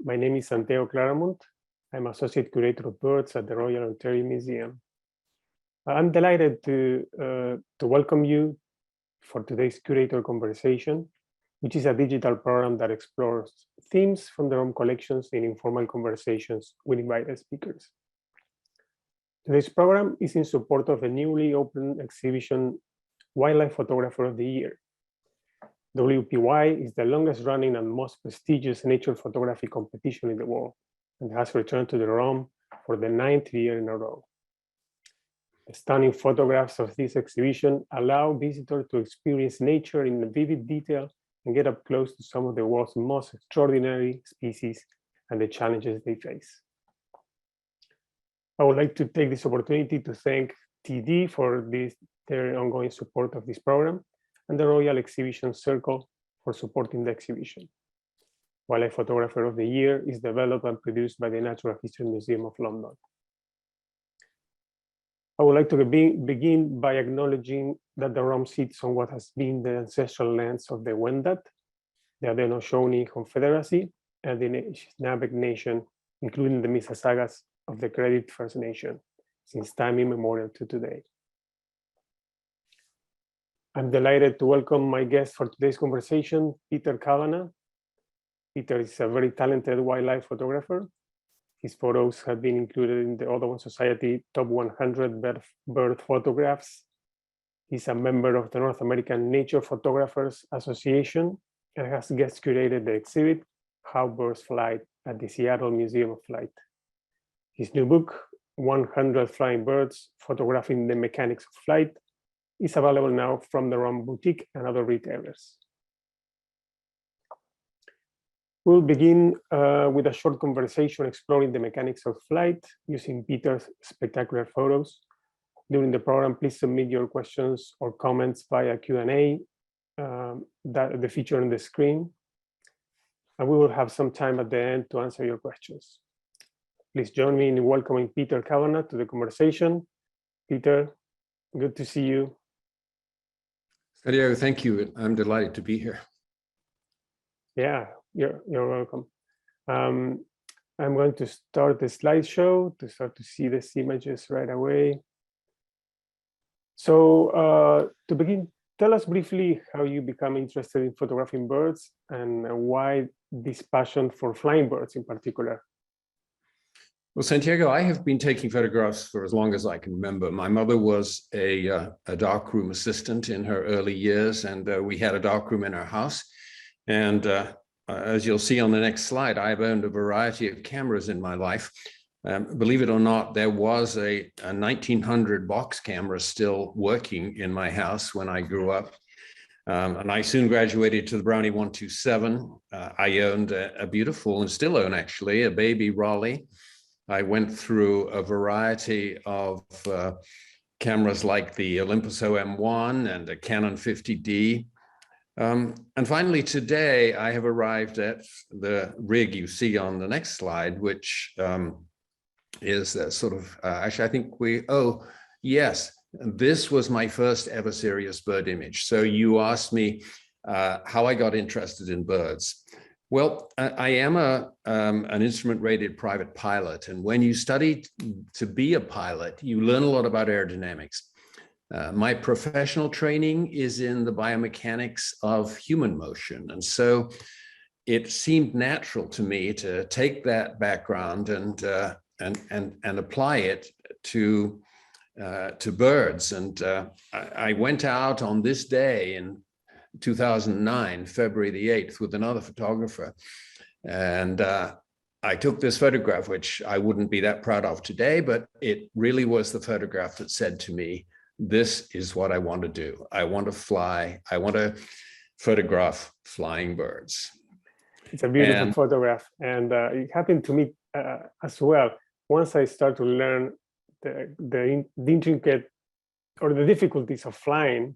My name is Santiago Claramunt. I'm Associate Curator of Birds at the Royal Ontario Museum. I'm delighted to welcome you for today's Curator Conversation, which is a digital program that explores themes from their own collections in informal conversations with invited speakers. Today's program is in support of a newly opened exhibition, Wildlife Photographer of the Year. WPY is the longest running and most prestigious nature photography competition in the world and has returned to the ROM for the 9th year in a row. The stunning photographs of this exhibition allow visitors to experience nature in vivid detail and get up close to some of the world's most extraordinary species and the challenges they face. I would like to take this opportunity to thank TD for their ongoing support of this program, and the Royal Exhibition Circle for supporting the exhibition. Wildlife Photographer of the Year is developed and produced by the Natural History Museum of London. I would like to begin by acknowledging that the ROM sits on what has been the ancestral lands of the Wendat, the Haudenosaunee Confederacy, and the Nishnaabeg Nation, including the Mississaugas of the Credit First Nation, since time immemorial to today. I'm delighted to welcome my guest for today's conversation, Peter Cavanagh. Peter is a very talented wildlife photographer. His photos have been included in the Audubon Society Top 100 Bird Photographs. He's a member of the North American Nature Photographers Association and has guest curated the exhibit, How Birds Fly, at the Seattle Museum of Flight. His new book, 100 Flying Birds, Photographing the Mechanics of Flight, is available now from the ROM Boutique and other retailers. We'll begin with a short conversation exploring the mechanics of flight using Peter's spectacular photos. During the program, please submit your questions or comments via Q&A that the feature on the screen. And we will have some time at the end to answer your questions. Please join me in welcoming Peter Cavanagh to the conversation. Peter, good to see you. Santiago, thank you. I'm delighted to be here. Yeah, you're welcome. I'm going to start the slideshow to start to see these images right away. So to begin, tell us briefly how you become interested in photographing birds and why this passion for flying birds in particular. Well, Santiago, I have been taking photographs for as long as I can remember. My mother was a darkroom assistant in her early years, and we had a darkroom in our house. And as you'll see on the next slide, I've owned a variety of cameras in my life. Believe it or not, there was a 1900 box camera still working in my house when I grew up. And I soon graduated to the Brownie 127. I owned a beautiful, and still own actually, a baby Raleigh. I went through a variety of cameras like the Olympus OM1 and a Canon 50D. And finally, today, I have arrived at the rig you see on the next slide, which is sort of, actually, I think yes, this was my first ever serious bird image. So you asked me how I got interested in birds. Well, I am an instrument-rated private pilot, and when you study to be a pilot, you learn a lot about aerodynamics. My professional training is in the biomechanics of human motion, and so it seemed natural to me to take that background and apply it to birds. And I went out on this day in 2009, February the 8th, with another photographer. And I took this photograph, which I wouldn't be that proud of today, but it really was the photograph that said to me, this is what I want to do. I want to fly. I want to photograph flying birds. It's a beautiful photograph. And it happened to me as well. Once I start to learn the intricate or the difficulties of flying,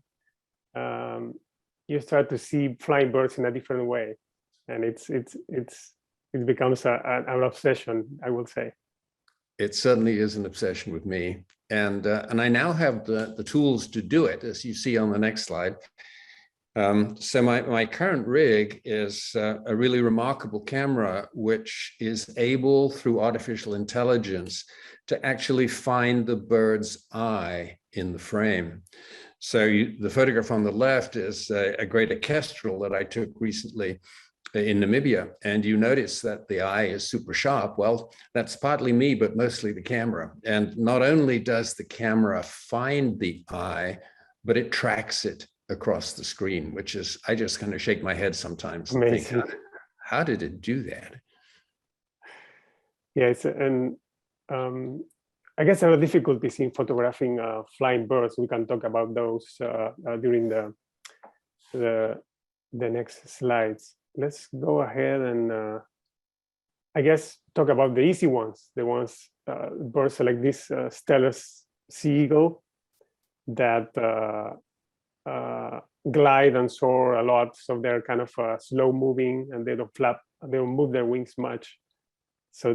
you start to see flying birds in a different way, and it becomes an obsession, I will say. It certainly is an obsession with me, and I now have the tools to do it, as you see on the next slide. So my current rig is a really remarkable camera, which is able, through artificial intelligence, to actually find the bird's eye in the frame. So the photograph on the left is a greater kestrel that I took recently in Namibia, and you notice that the eye is super sharp. Well, that's partly me, but mostly the camera. And not only does the camera find the eye, but it tracks it across the screen, which is, I just kind of shake my head sometimes and Amazing. think, how did it do that? Yes, and I guess there are difficulties in photographing flying birds. We can talk about those during the next slides. Let's go ahead and I guess talk about the easy ones, the ones birds like this Stellas Sea Eagle that glide and soar a lot, so they're kind of slow moving and they don't flap, they don't move their wings much. So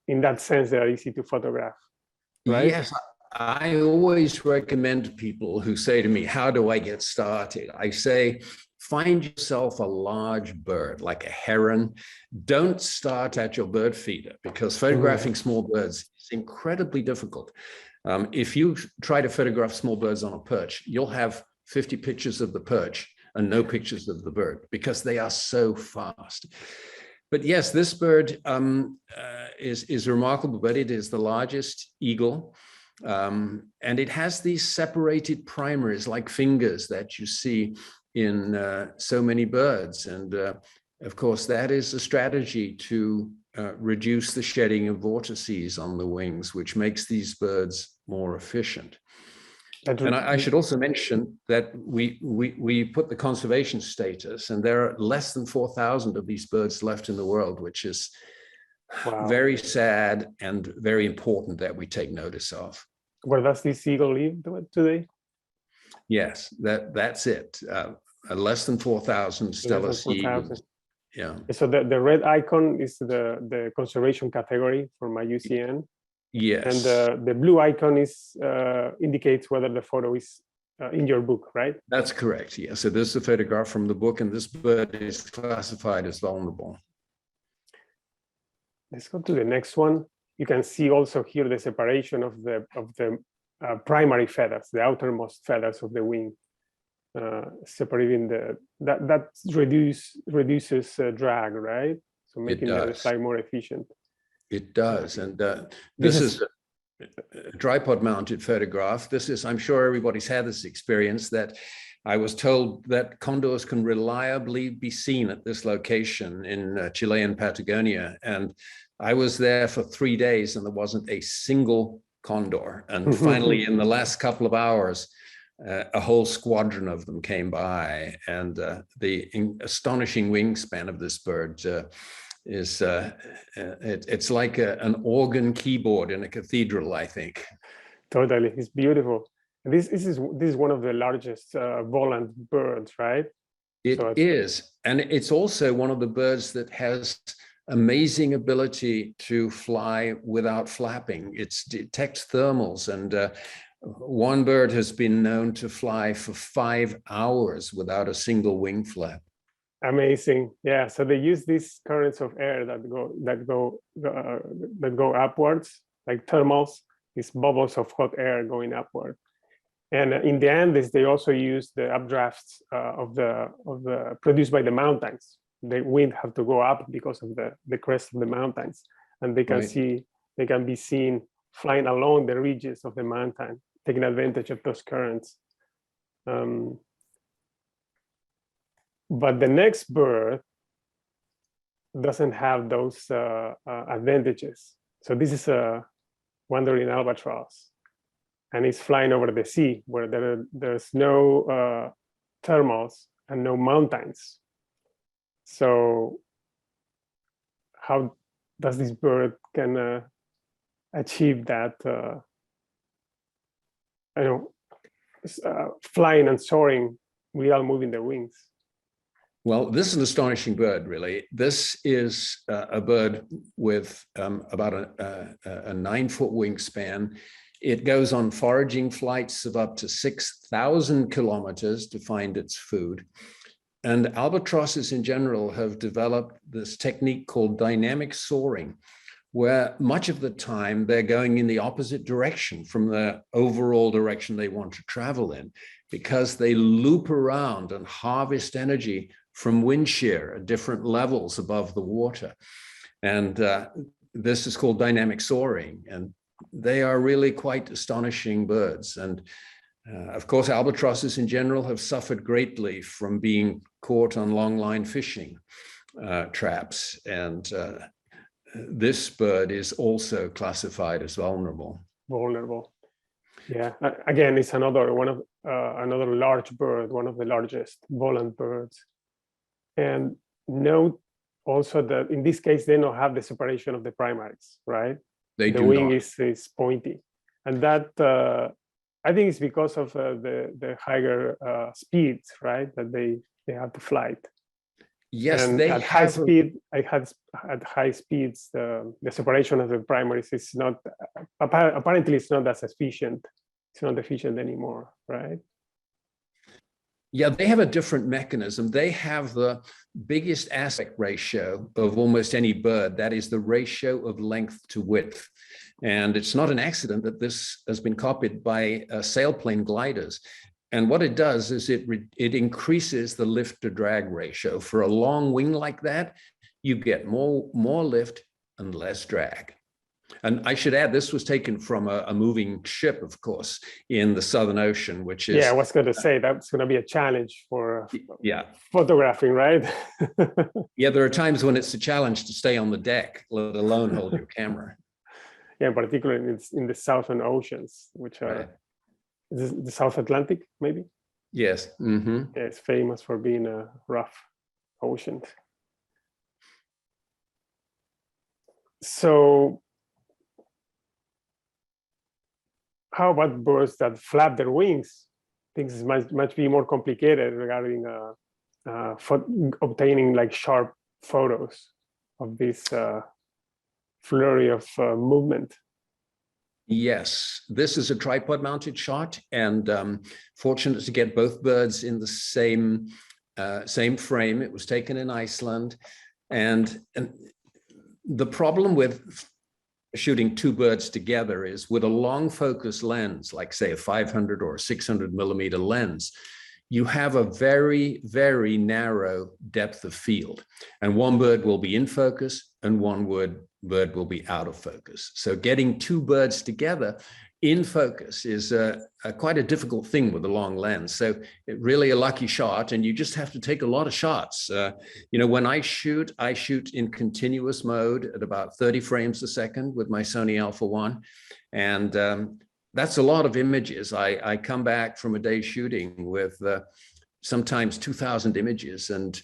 in that sense, they are easy to photograph, right? Yes, I always recommend people who say to me, how do I get started? I say, find yourself a large bird, like a heron. Don't start at your bird feeder, because photographing small birds is incredibly difficult. If you try to photograph small birds on a perch, you'll have 50 pictures of the perch and no pictures of the bird, because they are so fast. But yes, this bird is remarkable, but it is the largest eagle. And it has these separated primaries like fingers that you see in so many birds. And of course, that is a strategy to reduce the shedding of vortices on the wings, which makes these birds more efficient. And I should also mention that we put the conservation status, and there are less than 4,000 of these birds left in the world, which is very sad and very important that we take notice of. Where does this eagle live today? Yes, that's it. Less than 4,000 Stellas Sea Eagles. Yeah. So the red icon is the conservation category for my UCN. Yes. And the blue icon is indicates whether the photo is in your book, right? That's correct. Yeah. So this is a photograph from the book, and this bird is classified as vulnerable. Let's go to the next one. You can see also here the separation of the primary feathers, the outermost feathers of the wing, separating that reduces drag, right? So making the flight more efficient. It does, and this is a tripod-mounted photograph. This is, I'm sure everybody's had this experience, that I was told that condors can reliably be seen at this location in Chilean Patagonia, and I was there for 3 days and there wasn't a single condor. And finally, in the last couple of hours, a whole squadron of them came by, and the astonishing wingspan of this bird is it's like an organ keyboard in a cathedral, I think. Totally, it's beautiful. This is one of the largest volant birds, right? It is, and it's also one of the birds that has amazing ability to fly without flapping. It detects thermals, and one bird has been known to fly for 5 hours without a single wing flap. Amazing. Yeah, so they use these currents of air that go upwards, like thermals, these bubbles of hot air going upward. And in the Andes, they also use the updrafts of the produced by the mountains. The wind have to go up because of the crest of the mountains, and they can be seen flying along the ridges of the mountain, taking advantage of those currents. But the next bird doesn't have those advantages. So this is a wandering albatross, and it's flying over the sea where there's no thermals and no mountains. So how does this bird can achieve that flying and soaring without moving their wings? Well, this is an astonishing bird, really. This is a bird with about a 9-foot wingspan. It goes on foraging flights of up to 6,000 kilometers to find its food. And albatrosses in general have developed this technique called dynamic soaring, where much of the time they're going in the opposite direction from the overall direction they want to travel in, because they loop around and harvest energy from wind shear at different levels above the water. And this is called dynamic soaring. And they are really quite astonishing birds. And of course, albatrosses in general have suffered greatly from being caught on long line fishing traps. And this bird is also classified as vulnerable. Vulnerable. Yeah. Again, it's another large bird, one of the largest volant birds. And note also that in this case, they don't have the separation of the primaries, right? The wing is pointy, and that I think it's because of the higher speeds, right? That they have to fly. Yes, and they at high speed. At high speeds, the separation of the primaries is not apparently it's not as efficient. It's not efficient anymore, right? Yeah, they have a different mechanism. They have the biggest aspect ratio of almost any bird. That is the ratio of length to width. And it's not an accident that this has been copied by sailplane gliders. And what it does is it increases the lift to drag ratio. For a long wing like that, you get more lift and less drag. And I should add, this was taken from a moving ship, of course, in the Southern Ocean, which is... Yeah, I was going to say that's going to be a challenge for yeah, photographing, right? Yeah, there are times when it's a challenge to stay on the deck, let alone hold your camera. Yeah, particularly in the Southern Oceans, which are Right. the South Atlantic, maybe? Yes. Mm-hmm. Yeah, it's famous for being a rough ocean. So how about birds that flap their wings? Things might be more complicated regarding obtaining like sharp photos of this flurry of movement. Yes, this is a tripod mounted shot, and fortunate to get both birds in the same frame. It was taken in Iceland, and the problem with shooting two birds together is with a long focus lens, like say a 500 or 600 millimeter lens, you have a very, very narrow depth of field, and one bird will be in focus and one bird will be out of focus. So getting two birds together in focus is quite a difficult thing with a long lens. So it really a lucky shot, and you just have to take a lot of shots. When I shoot in continuous mode at about 30 frames a second with my Sony Alpha 1. And that's a lot of images. I come back from a day shooting with sometimes 2,000 images, and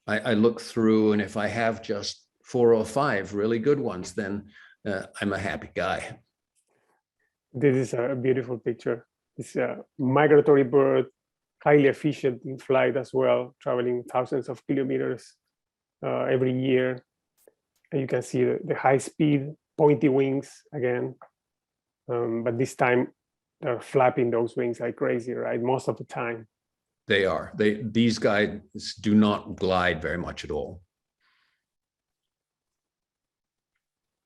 I look through, and if I have just 4 or 5 really good ones, then I'm a happy guy. This is a beautiful picture. It's a migratory bird, highly efficient in flight as well, traveling thousands of kilometers every year. And you can see the high speed, pointy wings again. But this time they're flapping those wings like crazy, right? Most of the time. They are. These guys do not glide very much at all.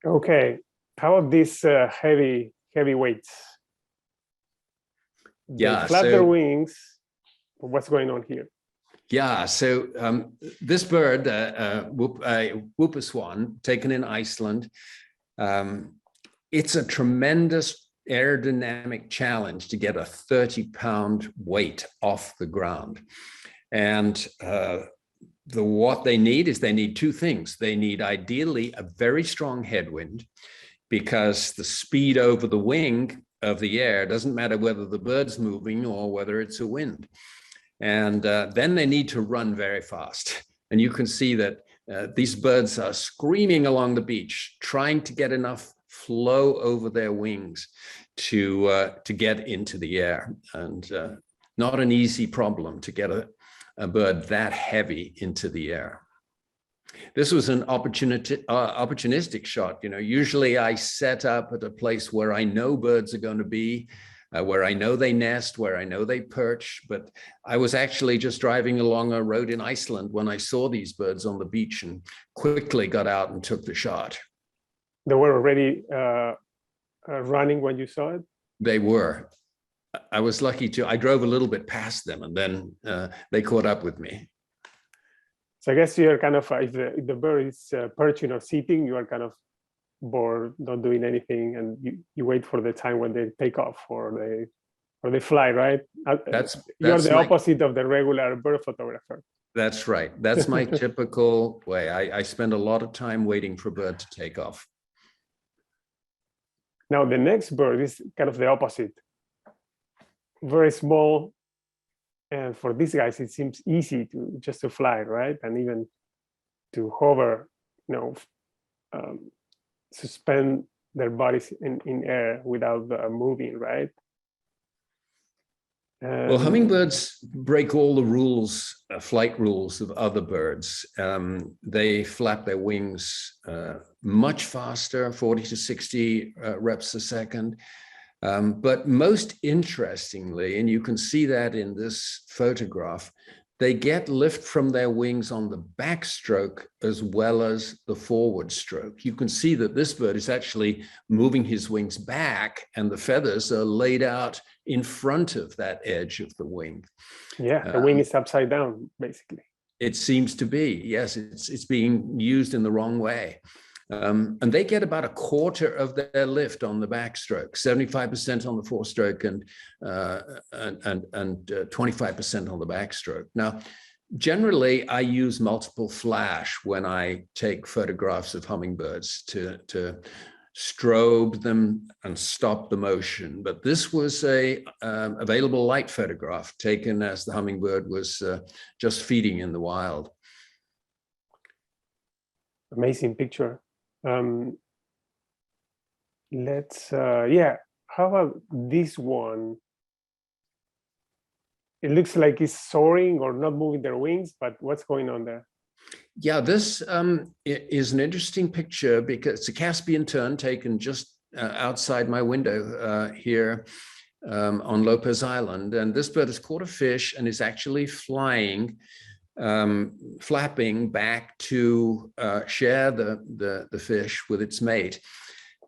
Okay, how about these heavy weights? Yeah, they flap their wings. What's going on here? Yeah, so this bird, whooper swan, taken in Iceland, it's a tremendous aerodynamic challenge to get a 30-pound weight off the ground. And what they need is they need 2 things. They need ideally a very strong headwind, because the speed over the wing of the air doesn't matter whether the bird's moving or whether it's a wind. And then they need to run very fast. And you can see that these birds are screaming along the beach, trying to get enough flow over their wings to get into the air. And not an easy problem to get a bird that heavy into the air. This was an opportunistic shot. You know, usually I set up at a place where I know birds are going to be, where I know they nest, where I know they perch. But I was actually just driving along a road in Iceland when I saw these birds on the beach and quickly got out and took the shot. They were already running when you saw it? They were. I was lucky to, I drove a little bit past them and then they caught up with me. So I guess you're kind of, if the bird is perching or sitting, you are kind of bored, not doing anything, and you wait for the time when they take off or they fly, right? You're the opposite of the regular bird photographer. That's right. That's my typical way. I spend a lot of time waiting for a bird to take off. Now the next bird is kind of the opposite. Very small. And for these guys, it seems easy to just to fly, right? And even to hover, you know, suspend their bodies in air without moving, right? Well, hummingbirds break all the rules, flight rules of other birds. They flap their wings much faster, 40 to 60 reps a second. But most interestingly, and you can see that in this photograph, they get lift from their wings on the backstroke as well as the forward stroke. You can see that this bird is actually moving his wings back and the feathers are laid out in front of that edge of the wing. Yeah, the wing is upside down, basically. It seems to be, yes, it's being used in the wrong way. And they get about a quarter of their lift on the backstroke, 75% on the forestroke and 25% on the backstroke. Now, generally, I use multiple flash when I take photographs of hummingbirds to strobe them and stop the motion. But this was a available light photograph taken as the hummingbird was just feeding in the wild. Amazing picture. Yeah, how about this one? It looks like it's soaring or not moving their wings, but what's going on there? Yeah, this is an interesting picture because it's a Caspian tern taken just outside my window here on Lopez Island. And this bird has caught a fish and is actually flying, flapping back to share the fish with its mate.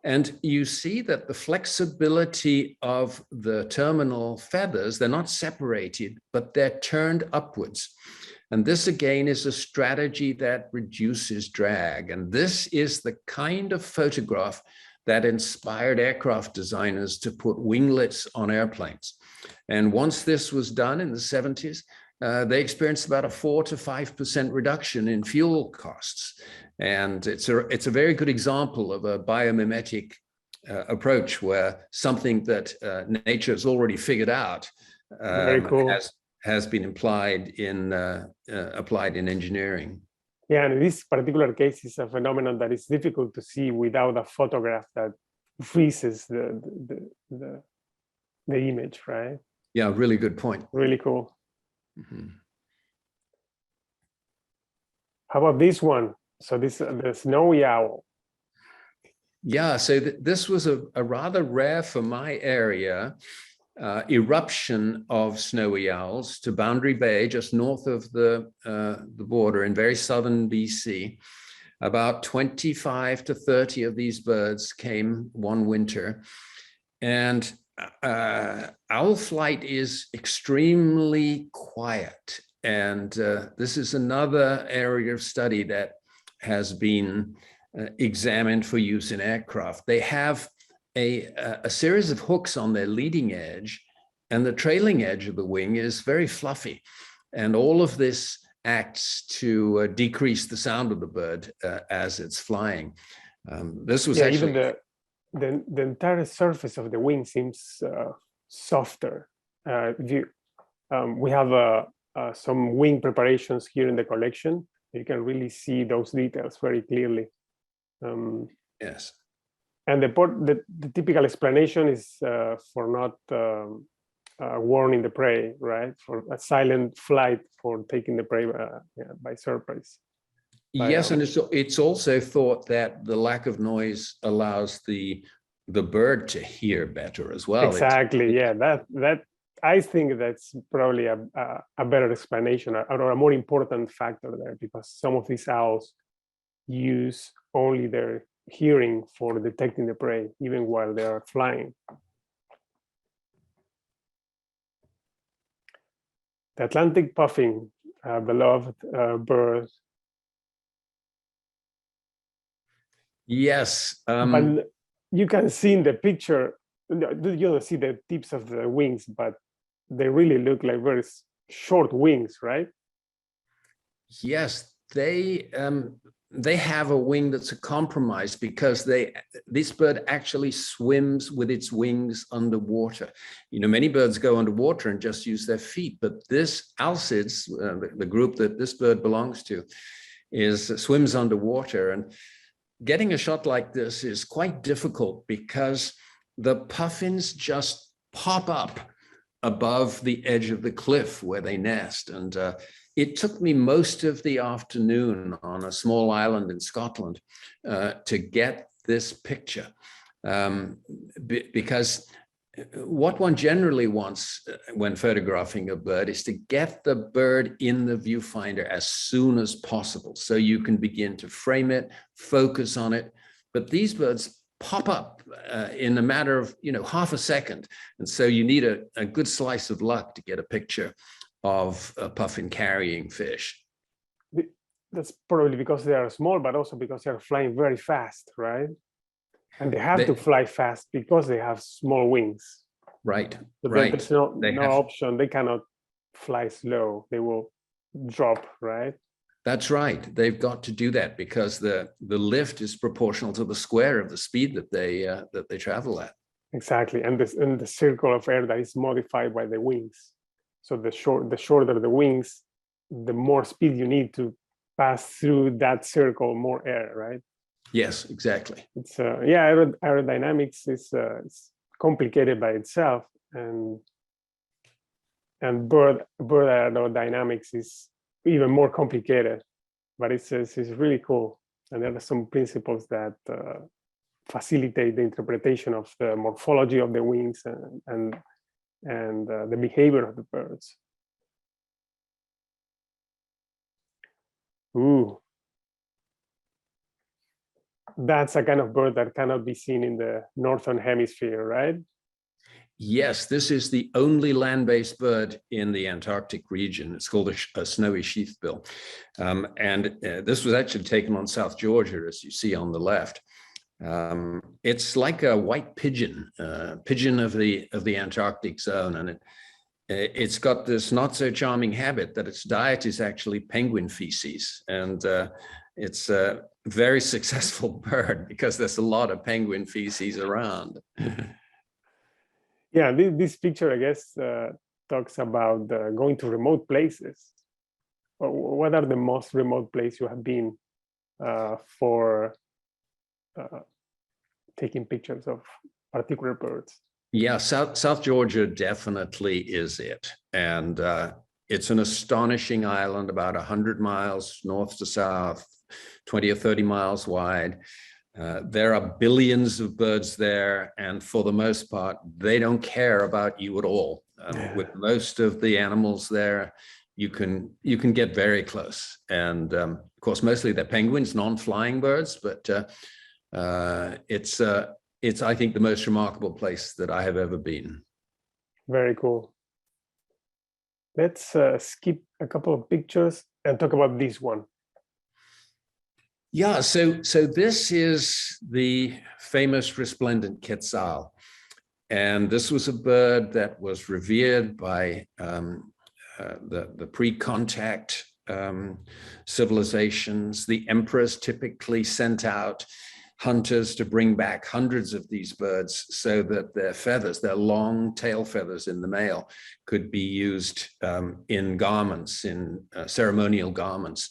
And you see that the flexibility of the terminal feathers, they're not separated, but they're turned upwards. And this again is a strategy that reduces drag. And this is the kind of photograph that inspired aircraft designers to put winglets on airplanes. And once this was done in the 70s, they experienced about a 4 to 5% reduction in fuel costs. And it's a very good example of a biomimetic approach where something that nature has already figured out Very cool. has been applied in engineering. Yeah, and in this particular case, it's a phenomenon that is difficult to see without a photograph that freezes the image, right? Yeah, really good point. Really cool. Mm-hmm. How about this one? So this the snowy owl. Yeah, so this was a rather rare for my area eruption of snowy owls to Boundary Bay, just north of the border in very southern BC. About 25 to 30 of these birds came one winter. And owl flight is extremely quiet. And this is another area of study that has been examined for use in aircraft. They have a series of hooks on their leading edge, and the trailing edge of the wing is very fluffy. And all of this acts to decrease the sound of the bird as it's flying. This was actually... Even the entire surface of the wing seems softer. We have some wing preparations here in the collection. You can really see those details very clearly. Yes. And the typical explanation is for not warning the prey, right? For a silent flight for taking the prey by surprise. Yes, and it's also thought that the lack of noise allows the bird to hear better as well. Exactly. Yeah. That I think that's probably a better explanation or a more important factor there, because some of these owls use only their hearing for detecting the prey, even while they are flying. The Atlantic puffin, beloved bird. Yes. But you can see in the picture, you don't see the tips of the wings, but they really look like very short wings, right? Yes, they have a wing that's a compromise, because this bird actually swims with its wings underwater. You know, many birds go underwater and just use their feet, but this Alcids, the group that this bird belongs to, swims underwater. And getting a shot like this is quite difficult, because the puffins just pop up above the edge of the cliff where they nest. And it took me most of the afternoon on a small island in Scotland to get this picture, because what one generally wants when photographing a bird is to get the bird in the viewfinder as soon as possible, so you can begin to frame it, focus on it. But these birds pop up in a matter of half a second, and so you need a good slice of luck to get a picture of a puffin carrying fish. That's probably because they are small, but also because they are flying very fast, right? And they have to fly fast because they have small wings. Right, So right. There's no option. They cannot fly slow. They will drop, right? That's right. They've got to do that because the lift is proportional to the square of the speed that they travel at. Exactly, and the circle of air that is modified by the wings. So the shorter the wings, the more speed you need to pass through that circle, more air, right? Yes, exactly. It's aerodynamics is complicated by itself, and bird aerodynamics is even more complicated, but it's really cool. And there are some principles that facilitate the interpretation of the morphology of the wings and the behavior of the birds. Ooh, that's a kind of bird that cannot be seen in the northern hemisphere, right? Yes, this is the only land-based bird in the Antarctic region. It's called a snowy sheathbill. And this was actually taken on South Georgia, as you see on the left. It's like a white pigeon, pigeon of the Antarctic zone. And it's got this not so charming habit that its diet is actually penguin feces. And it's a very successful bird because there's a lot of penguin feces around. Yeah, this picture, I guess, talks about going to remote places. What are the most remote places you have been for taking pictures of particular birds? Yeah, South Georgia definitely is it. And it's an astonishing island, about 100 miles north to south, 20 or 30 miles wide. There are billions of birds there, and for the most part, they don't care about you at all. With most of the animals there, you can get very close. And of course, mostly they're penguins, non-flying birds, but it's I think the most remarkable place that I have ever been. Very cool. Let's skip a couple of pictures and talk about this one. Yeah, so this is the famous resplendent quetzal. And this was a bird that was revered by the pre-contact civilizations. The emperors typically sent out hunters to bring back hundreds of these birds so that their feathers, their long tail feathers in the male, could be used in garments, in ceremonial garments.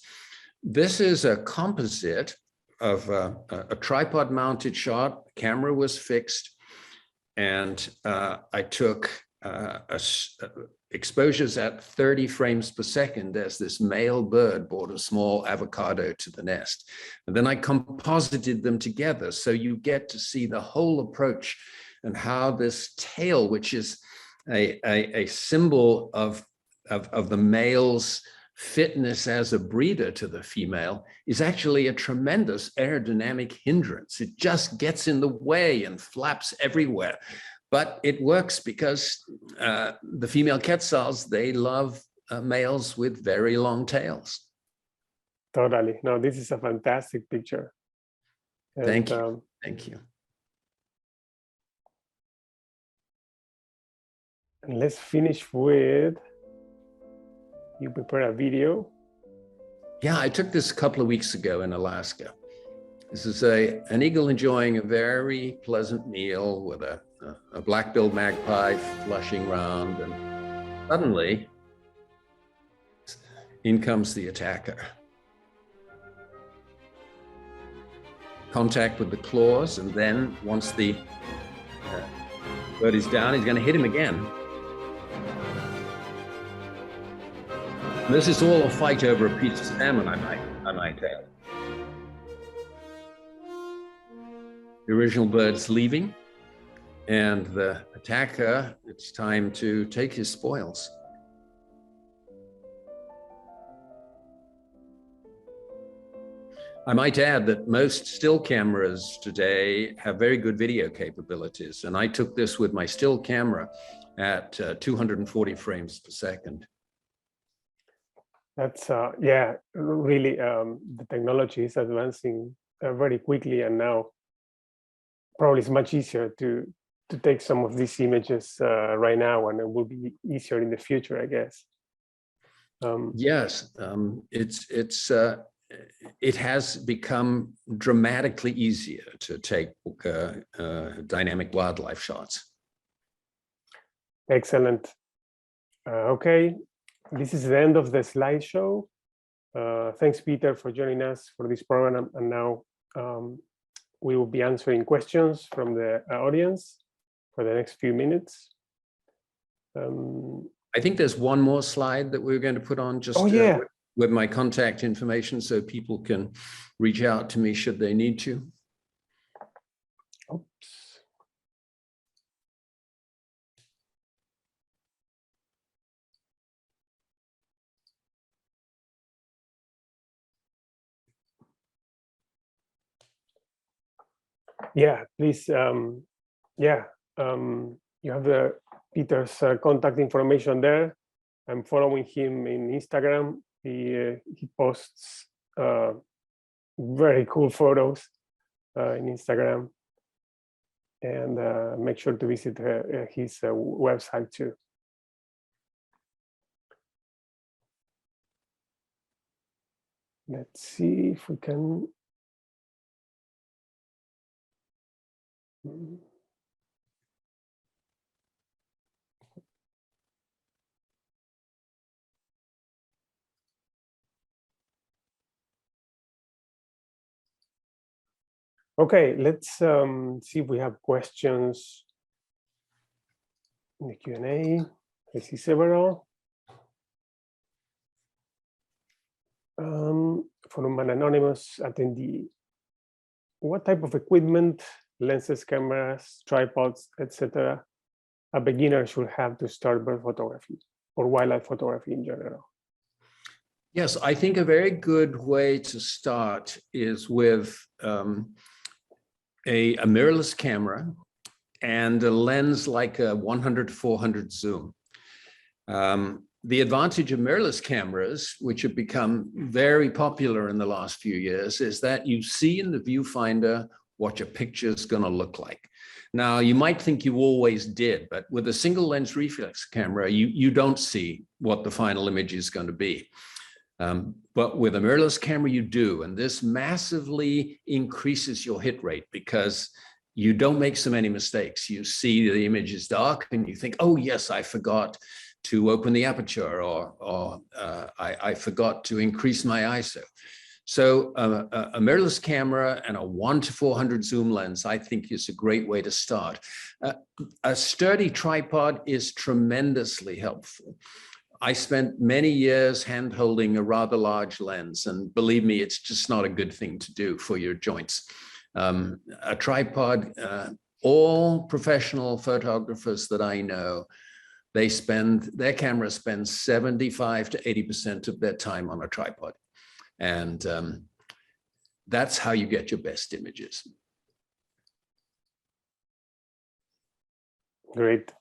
This is a composite of a tripod mounted shot. The camera was fixed, and I took exposures at 30 frames per second as this male bird brought a small avocado to the nest. And then I composited them together. So you get to see the whole approach and how this tail, which is a symbol of the male's fitness as a breeder to the female, is actually a tremendous aerodynamic hindrance. It just gets in the way and flaps everywhere. But it works because the female quetzals, they love males with very long tails. Totally. No, this is a fantastic picture. And, thank you. Thank you. And let's finish with, you prepare a video. Yeah, I took this a couple of weeks ago in Alaska. This is an eagle enjoying a very pleasant meal with a black-billed magpie flushing around, and suddenly in comes the attacker. Contact with the claws, and then once the bird is down, he's going to hit him again. And this is all a fight over a piece of salmon, I might add. The original bird's leaving, and the attacker, it's time to take his spoils. I might add that most still cameras today have very good video capabilities, and I took this with my still camera at 240 frames per second. That's, yeah, really, the technology is advancing very quickly, and now probably it's much easier to take some of these images right now, and it will be easier in the future, I guess. Yes, it has become dramatically easier to take dynamic wildlife shots. Excellent. Okay, this is the end of the slideshow. Thanks, Peter, for joining us for this program, and now we will be answering questions from the audience for the next few minutes. I think there's one more slide that we're going to put on just with my contact information so people can reach out to me should they need to. Oops. Yeah, please. You have the Peter's contact information there. I'm following him in Instagram. He posts very cool photos in Instagram, and make sure to visit his website too. Let's see if we can. Okay, let's see if we have questions in the Q&A. I see several. From an anonymous attendee. What type of equipment, lenses, cameras, tripods, etc., a beginner should have to start bird photography or wildlife photography in general? Yes, I think a very good way to start is with a mirrorless camera and a lens like a 100-400 zoom. The advantage of mirrorless cameras, which have become very popular in the last few years, is that you see in the viewfinder what your picture is going to look like. Now, you might think you always did, but with a single lens reflex camera, you don't see what the final image is going to be. But with a mirrorless camera, you do. And this massively increases your hit rate because you don't make so many mistakes. You see the image is dark and you think, oh, yes, I forgot to open the aperture, or I forgot to increase my ISO. So a mirrorless camera and a 1:400 zoom lens, I think, is a great way to start. A sturdy tripod is tremendously helpful. I spent many years hand-holding a rather large lens, and believe me, it's just not a good thing to do for your joints. A tripod, all professional photographers that I know, their camera spends 75 to 80% of their time on a tripod. And that's how you get your best images. Great.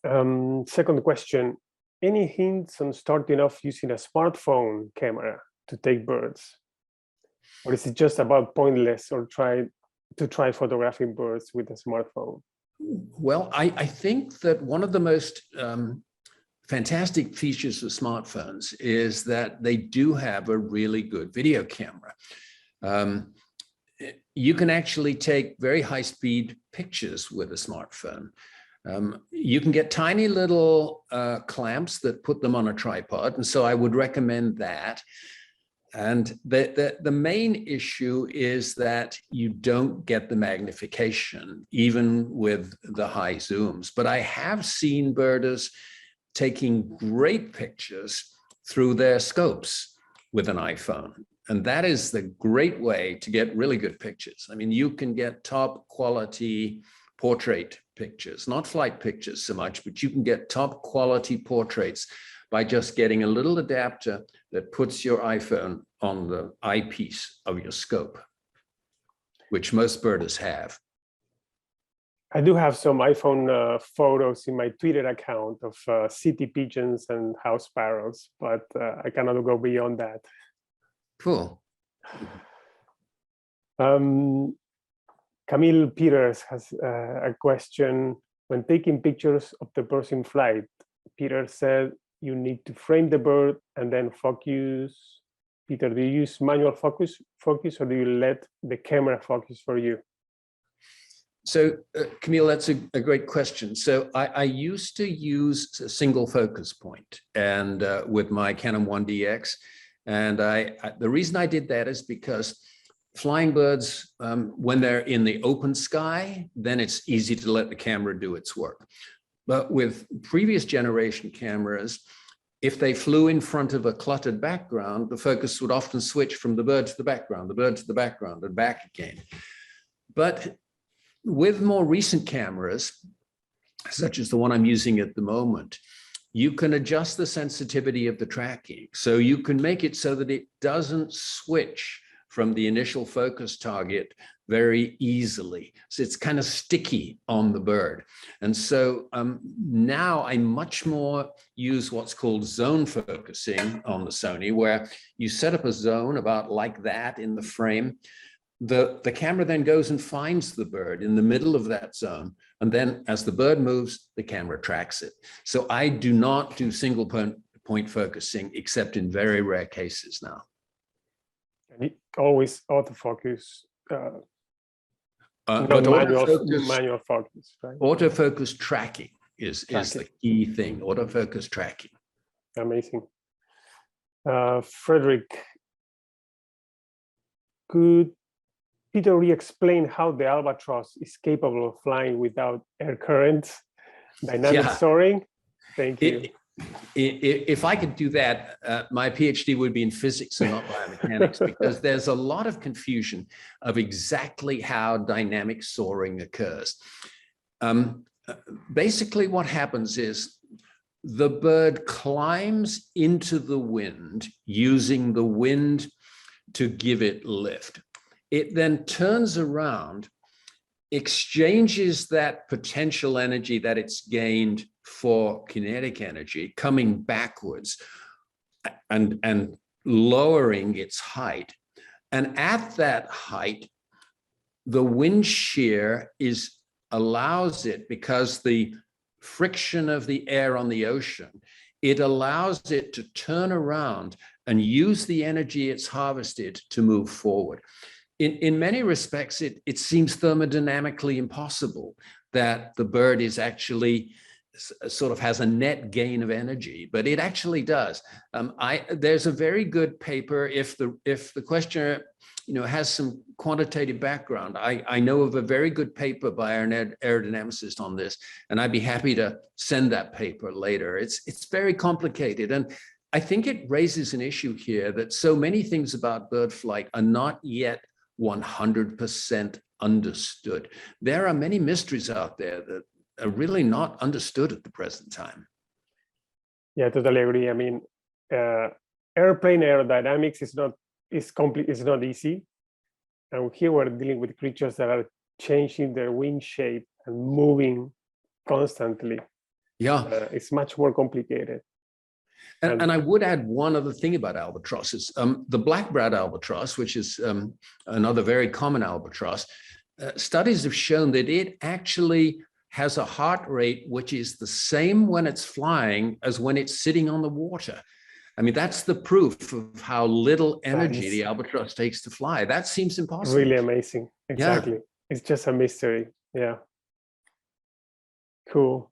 Second question. Any hints on starting off using a smartphone camera to take birds? Or is it just about pointless or try photographing birds with a smartphone? Well, I think that one of the most fantastic features of smartphones is that they do have a really good video camera. You can actually take very high-speed pictures with a smartphone. You can get tiny little clamps that put them on a tripod, and so I would recommend that. And the main issue is that you don't get the magnification, even with the high zooms. But I have seen birders taking great pictures through their scopes with an iPhone. And that is the great way to get really good pictures. I mean, you can get top quality portrait pictures, not flight pictures so much, but you can get top quality portraits by just getting a little adapter that puts your iPhone on the eyepiece of your scope, which most birders have. I do have some iPhone photos in my Twitter account of city pigeons and house sparrows, but I cannot go beyond that. Cool. Camille Peters has a question. When taking pictures of the birds in flight, Peter said you need to frame the bird and then focus. Peter, do you use manual focus or do you let the camera focus for you? So Camille, that's a great question. So I used to use a single focus point and with my Canon 1DX. And the reason I did that is because flying birds, when they're in the open sky, then it's easy to let the camera do its work. But with previous generation cameras, if they flew in front of a cluttered background, the focus would often switch from the bird to the background, the bird to the background, and back again. But with more recent cameras, such as the one I'm using at the moment, you can adjust the sensitivity of the tracking. So you can make it so that it doesn't switch from the initial focus target very easily. So it's kind of sticky on the bird. And so now I much more use what's called zone focusing on the Sony, where you set up a zone about like that in the frame. The camera then goes and finds the bird in the middle of that zone. And then as the bird moves, the camera tracks it. So I do not do single point focusing, except in very rare cases now. And it always autofocus, But manual focus, right? Autofocus tracking is the key thing, autofocus tracking. Amazing. Frederick, could Peter re-explain how the Albatross is capable of flying without air currents, dynamic soaring? Thank you. If I could do that, my PhD would be in physics and not biomechanics, because there's a lot of confusion of exactly how dynamic soaring occurs. Basically, what happens is the bird climbs into the wind using the wind to give it lift. It then turns around, exchanges that potential energy that it's gained for kinetic energy, coming backwards and lowering its height. And at that height, the wind shear allows it, because the friction of the air on the ocean, it allows it to turn around and use the energy it's harvested to move forward. In many respects, it seems thermodynamically impossible that the bird is actually sort of has a net gain of energy, but it actually does. There's a very good paper if the questioner has some quantitative background. I know of a very good paper by an aerodynamicist on this, and I'd be happy to send that paper later. It's very complicated, and I think it raises an issue here that so many things about bird flight are not yet 100% understood. There are many mysteries out there that are really not understood at the present time. Yeah, totally agree. I mean, airplane aerodynamics is not easy. And here we're dealing with creatures that are changing their wing shape and moving constantly. Yeah. It's much more complicated. And I would add one other thing about albatrosses. The black-browed albatross, which is another very common albatross, studies have shown that it actually has a heart rate which is the same when it's flying as when it's sitting on the water. I mean, that's the proof of how little energy the albatross takes to fly. That seems impossible. Really amazing. Exactly. Yeah. It's just a mystery. Yeah. Cool.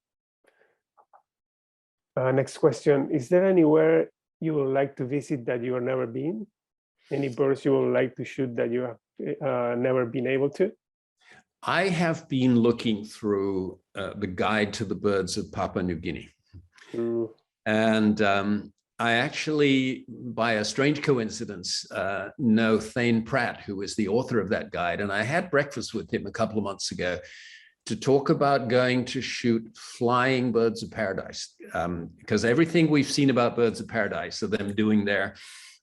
Next question. Is there anywhere you would like to visit that you have never been? Any birds you would like to shoot that you have never been able to? I have been looking through the guide to the birds of Papua New Guinea. And I actually, by a strange coincidence, know Thane Pratt, who is the author of that guide. And I had breakfast with him a couple of months ago to talk about going to shoot flying birds of paradise. Because everything we've seen about birds of paradise are them doing their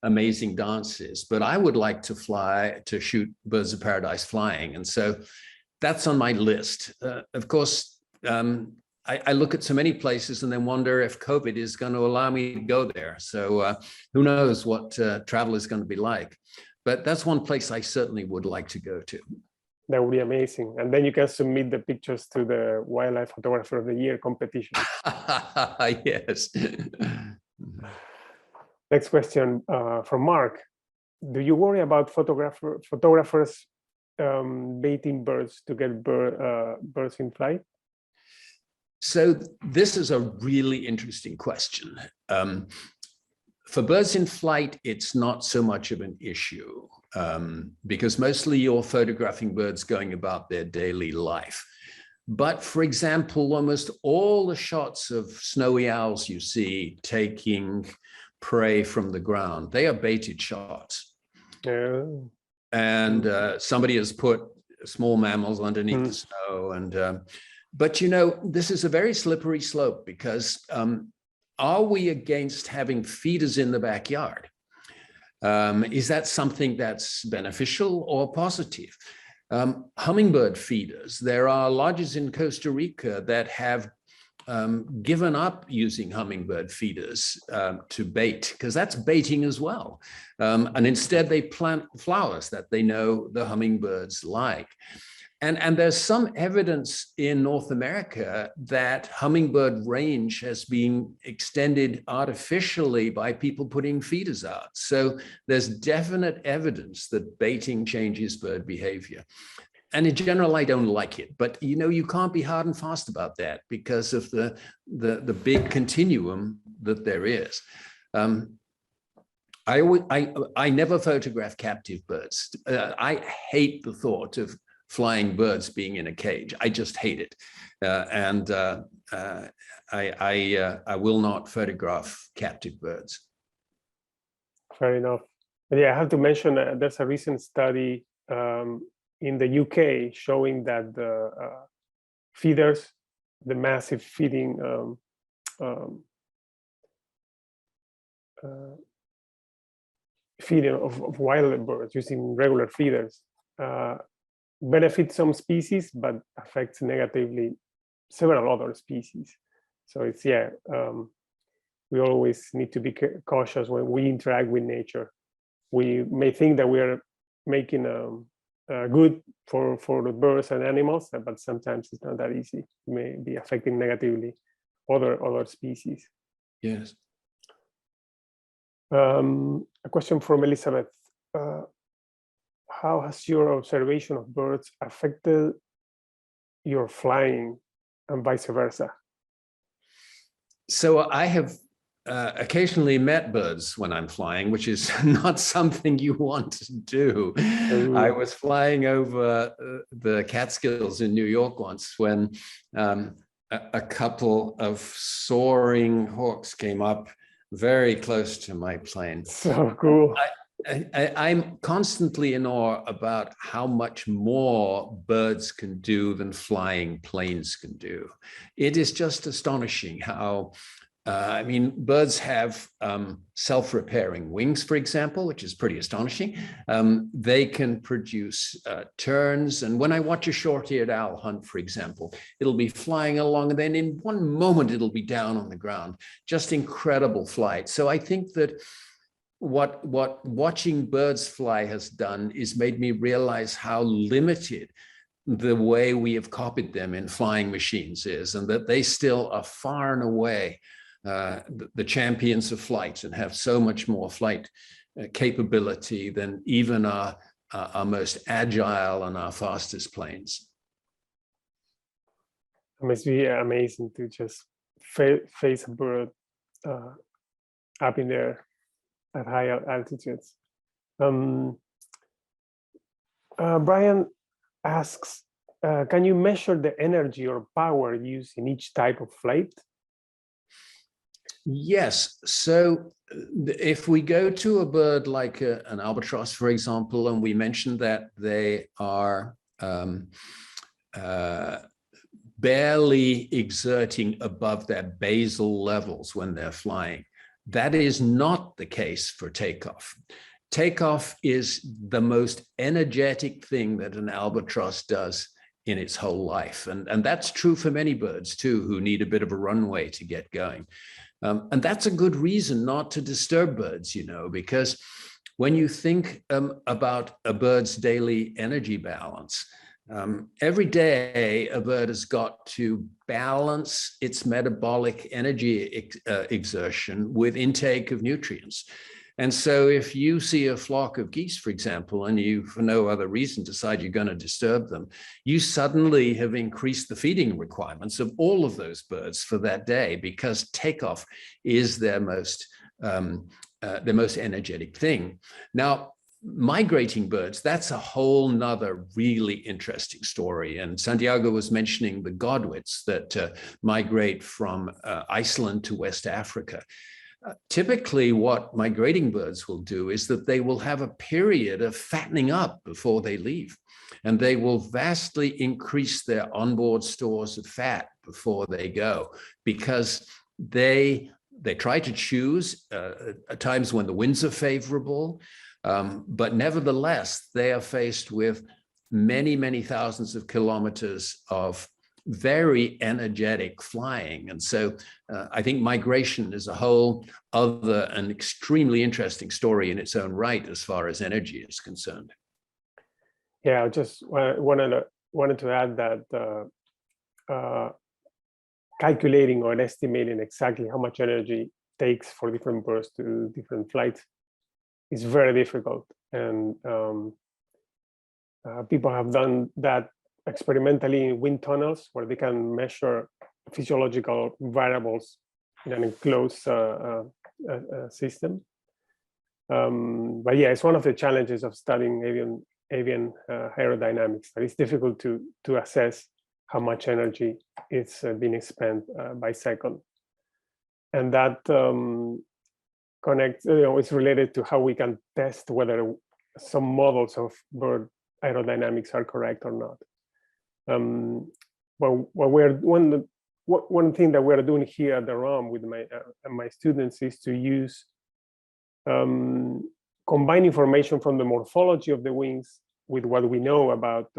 amazing dances. But I would like to shoot birds of paradise flying. And so that's on my list. Of course, I look at so many places and then wonder if COVID is going to allow me to go there. So who knows what travel is going to be like. But that's one place I certainly would like to go to. That would be amazing. And then you can submit the pictures to the Wildlife Photographer of the Year competition. Yes. Next question from Mark. Do you worry about photographers baiting birds to get birds in flight? So this is a really interesting question. For birds in flight, it's not so much of an issue because mostly you're photographing birds going about their daily life. But for example, almost all the shots of snowy owls you see taking prey from the ground, they are baited shots. Oh. And somebody has put small mammals underneath the snow. And but this is a very slippery slope because are we against having feeders in the backyard? Is that something that's beneficial or positive? Hummingbird feeders, there are lodges in Costa Rica that have given up using hummingbird feeders to bait, because that's baiting as well. And instead they plant flowers that they know the hummingbirds like. And there's some evidence in North America that hummingbird range has been extended artificially by people putting feeders out. So there's definite evidence that baiting changes bird behavior. And in general, I don't like it, but you can't be hard and fast about that because of the big continuum that there is. I never photograph captive birds. I hate the thought of flying birds being in a cage. I just hate it. I will not photograph captive birds. Fair enough. Yeah, I have to mention there's a recent study in the UK showing that the feeders, the massive feeding feeding of wild birds using regular feeders benefits some species, but affects negatively several other species. So it's, we always need to be cautious when we interact with nature. We may think that we are making good for the birds and animals, but sometimes it's not that easy. It may be affecting negatively other species. Yes. A question from Elizabeth. How has your observation of birds affected your flying and vice versa? So I have occasionally met birds when I'm flying, which is not something you want to do. I was flying over the Catskills in New York once when a couple of soaring hawks came up very close to my plane. So cool. I'm constantly in awe about how much more birds can do than flying planes can do. It is just astonishing how, I mean, birds have self-repairing wings, for example, which is pretty astonishing. They can produce turns. And when I watch a short-eared owl hunt, for example, it'll be flying along and then in one moment it'll be down on the ground. Just incredible flight. So I think that what watching birds fly has done is made me realize how limited the way we have copied them in flying machines is, and that they still are far and away the champions of flight and have so much more flight capability than even our most agile and our fastest planes. It must be amazing to just face a bird up in there at high altitudes. Brian asks, can you measure the energy or power used in each type of flight? Yes. So if we go to a bird like an albatross, for example, and we mentioned that they are barely exerting above their basal levels when they're flying, that is not the case for takeoff. Takeoff is the most energetic thing that an albatross does in its whole life. And that's true for many birds too, who need a bit of a runway to get going. And that's a good reason not to disturb birds, you know, because when you think about a bird's daily energy balance, every day a bird has got to balance its metabolic energy exertion with intake of nutrients. And so if you see a flock of geese, for example, and you, for no other reason, decide you're going to disturb them, you suddenly have increased the feeding requirements of all of those birds for that day, because takeoff is their most energetic thing. Now, migrating birds, that's a whole nother really interesting story. And Santiago was mentioning the godwits that migrate from Iceland to West Africa. Typically, what migrating birds will do is that they will have a period of fattening up before they leave, and they will vastly increase their onboard stores of fat before they go, because they try to choose at times when the winds are favorable, but nevertheless, they are faced with many, many thousands of kilometers of very energetic flying. And so I think migration is a whole other and extremely interesting story in its own right as far as energy is concerned. Yeah, I just wanted to add that calculating or estimating exactly how much energy takes for different birds to do different flights is very difficult. And people have done that experimentally in wind tunnels, where they can measure physiological variables in an enclosed system. But yeah, it's one of the challenges of studying avian aerodynamics. That it's difficult to assess how much energy is being spent by second, and that connects. It's related to how we can test whether some models of bird aerodynamics are correct or not. One thing that we're doing here at the ROM with my students is to use combine information from the morphology of the wings with what we know about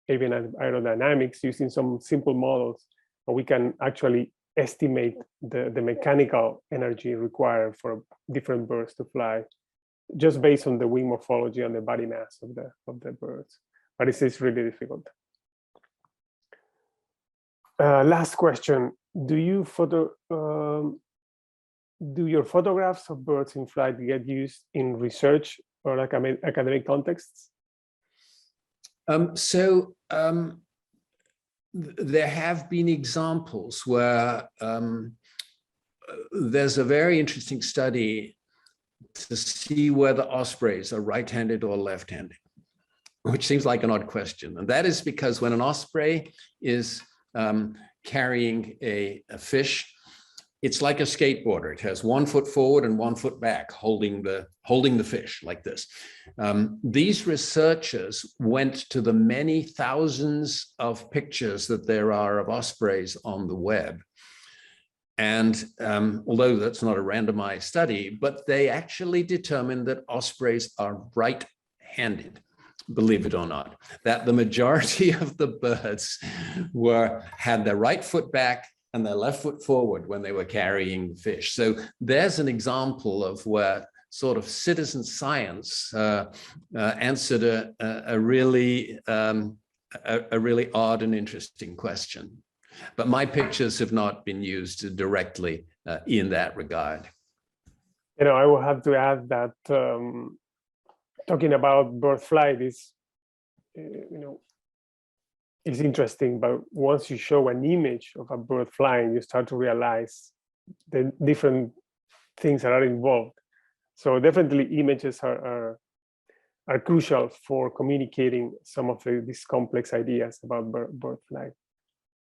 avian aerodynamics using some simple models, but we can actually estimate the mechanical energy required for different birds to fly, just based on the wing morphology and the body mass of the birds. But it's really difficult. Last question: do your photographs of birds in flight get used in research or like academic contexts? There have been examples where there's a very interesting study to see whether ospreys are right-handed or left-handed, which seems like an odd question. And that is because when an osprey is carrying a fish, it's like a skateboarder. It has 1 foot forward and 1 foot back, holding the fish like this. These researchers went to the many thousands of pictures that there are of ospreys on the web. And although that's not a randomized study, but they actually determined that ospreys are right-handed, believe it or not, that the majority of the birds had their right foot back and their left foot forward when they were carrying fish. So there's an example of where sort of citizen science answered a really odd and interesting question. But my pictures have not been used directly in that regard. I will have to add that talking about bird flight is, is interesting, but once you show an image of a bird flying, you start to realize the different things that are involved. So definitely images are crucial for communicating some of these complex ideas about bird flight.